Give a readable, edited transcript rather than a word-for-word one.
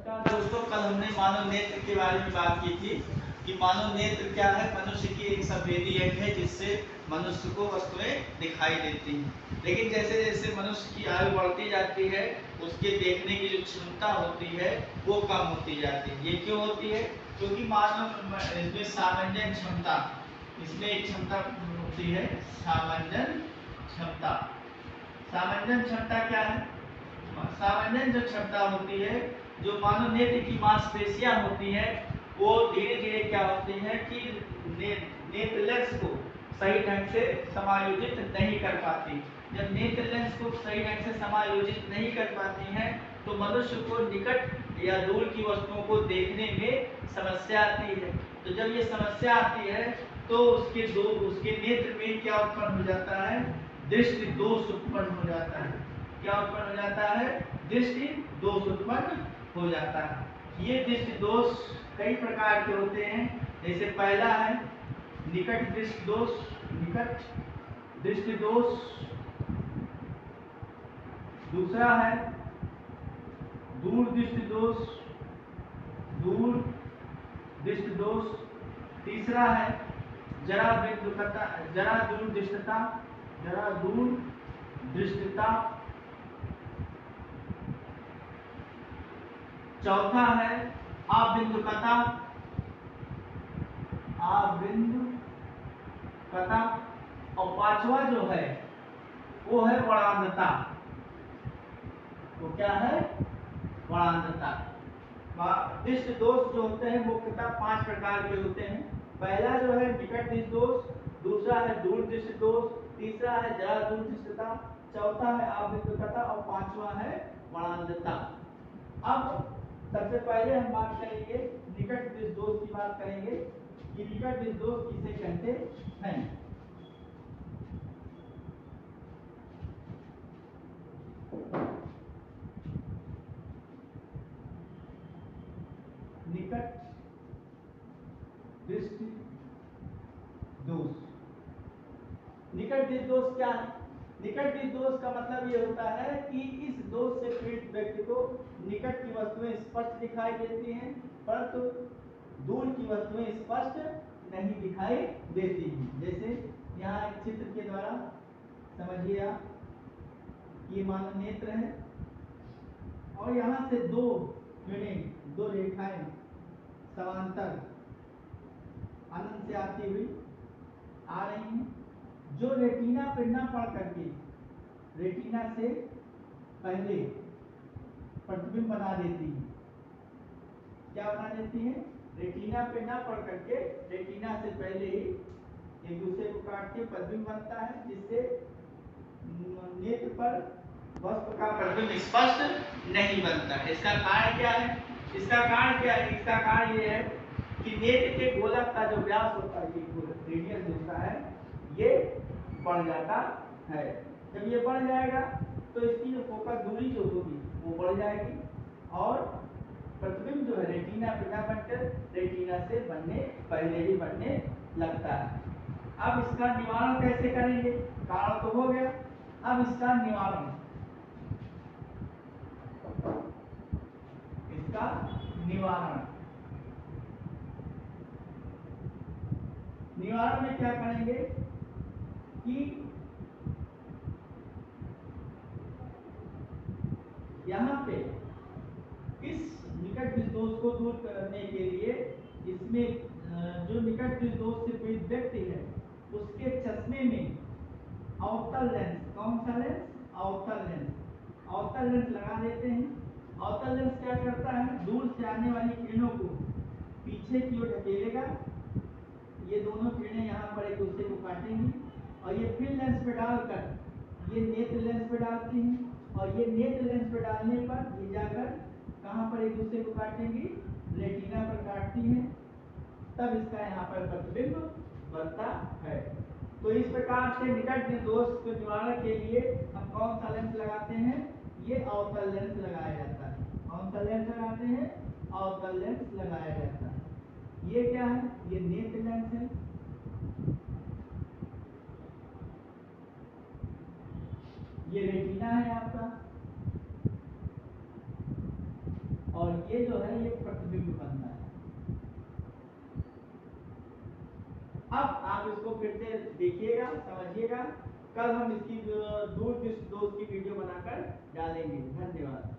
नमस्कार दोस्तों, कल हमने मानव नेत्र के बारे में बात की थी कि मानव नेत्र क्या है। मनुष्य की एक संवेदी अंग है जिससे मनुष्य को वस्तुएं दिखाई देती हैं। लेकिन जैसे जैसे मनुष्य की आयु बढ़ती जाती है उसके देखने की जो क्षमता होती है वो कम होती जाती है। ये क्यों होती है? क्योंकि मानव इसमें सामंजन क्षमता, इसमें एक क्षमता होती है सामंजन क्षमता। सामंजन क्षमता क्या है? सामंजन जो क्षमता होती है, जो मानव नेत्र की मांसपेशियां होती हैं वो धीरे धीरे क्या होती है कि नेत्र लेंस को सही ढंग से समायोजित नहीं कर पाती। जब नेत्र लेंस को सही ढंग से समायोजित नहीं कर पाती हैं तो मनुष्य को निकट या दूर की वस्तुओं को देखने में समस्या आती है। तो जब ये समस्या आती है तो उसके नेत्र में क्या उत्पन्न हो जाता है? दृष्टि दोष उत्पन्न हो जाता है। क्या उत्पन्न हो जाता है? दृष्टि दोष उत्पन्न हो जाता है। ये दृष्टि दोष कई प्रकार के होते हैं। जैसे पहला है निकट दृष्टि दोष, निकट दृष्टि दोष। दूसरा है दूर दृष्टि दोष, दूर दृष्टि दोष। तीसरा है जरा बिंदुकता, जरा दूर दृष्टता, जरा दूर दृष्टता। चौथा है अबिंदुकता, अबिंदुकता। और पांचवा जो है वो है वरांधता। वो क्या है? वरांधता। दृष्टि दोष जो होते हैं मुख्यतः 5 प्रकार के होते हैं। पहला जो है निकट दृष्टि दोष, दूसरा है दूर दृष्टि दोष, तीसरा है जरा दूर दृष्टता, चौथा है अबिंदुकता और पांचवा है वरांधता। अब सबसे पहले हम बात करेंगे निकट दृष्टि दोष की बात करेंगे कि निकट दृष्टि दोष किसे कहते हैं। निकट दृष्टि दोष, निकट दृष्टि दोष क्या है? निकट दृष्टि दोष का मतलब ये होता है कि इस दोष से पीड़ित व्यक्ति को निकट की वस्तुएं स्पष्ट दिखाई देती हैं परंतु दूर की वस्तुएं स्पष्ट नहीं दिखाई देती हैं। जैसे यहाँ एक चित्र के द्वारा समझिए आप, ये मानव नेत्र है और यहाँ से दो रेखाएं समांतर अनंत से आती हुई आ रही हैं जो रेटिना पर न पड़ करके रेटिना से पहले प्रतिबिंब बना देती है। क्या बना देती है? रेटिना पे न पड़ करके रेटिना से पहले ही एक दूसरे को काट के प्रतिबिंब बनता है जिससे नेत्र पर वस्तु का प्रतिबिंब स्पष्ट नहीं बनता है। इसका कारण क्या है? इसका कारण ये है कि नेत्र के गोलक का जो व्यास होता है, ये रेडियस होता है, ये बढ़ जाता है। जब ये बढ़ जाएगा तो इसकी जो फोकस दूरी जो होगी वो बढ़ जाएगी और प्रतिबिंब जो है रेटिना पे ना बनकर रेटिना से पहले ही बनने लगता है। अब इसका निवारण कैसे करेंगे? कारण तो हो गया, अब इसका निवारण निवारण में क्या करेंगे कि यहाँ पे इस निकट दृष्टि दोष को दूर करने के लिए इसमें जो निकट दृष्टि दोष से पीड़ित व्यक्ति है उसके चश्मे में अवतल लेंस, कौन सा लेंस? अवतल लेंस लगा देते हैं। अवतल लेंस क्या करता है? दूर से आने वाली किरणों को पीछे की ओर ढकेलेगा। ये दोनों किरणें यहाँ पर एक दूसरे को काटेंगी और ये फिर लेंस पे डालकर ये नेत्र लेंस पे डालती हैं और ये नेत्र लेंस पे डालने पर ये जाकर कहाँ पर एक दूसरे को काटेंगी? रेटिना पर काटती हैं। तब इसका यहाँ पर प्रतिबिंब बनता है। तो इस प्रकार से निकट दृष्टि दोष के निवारण के लिए हम कौन सा लेंस लगाते हैं? ये अवतल लेंस लगाया जाता है। कौन सा लेंस लगाते हैं? अवतल लेंस लगाया जाता है। ये क्या है? ये नेत्र लेंस है। ये रेटिना है आपका और और ये जो है ये प्रतिबिंब बनता है। अब आप इसको फिर से देखिएगा, समझिएगा। कल हम इसकी दूर दोस्त की वीडियो बनाकर डालेंगे। धन्यवाद।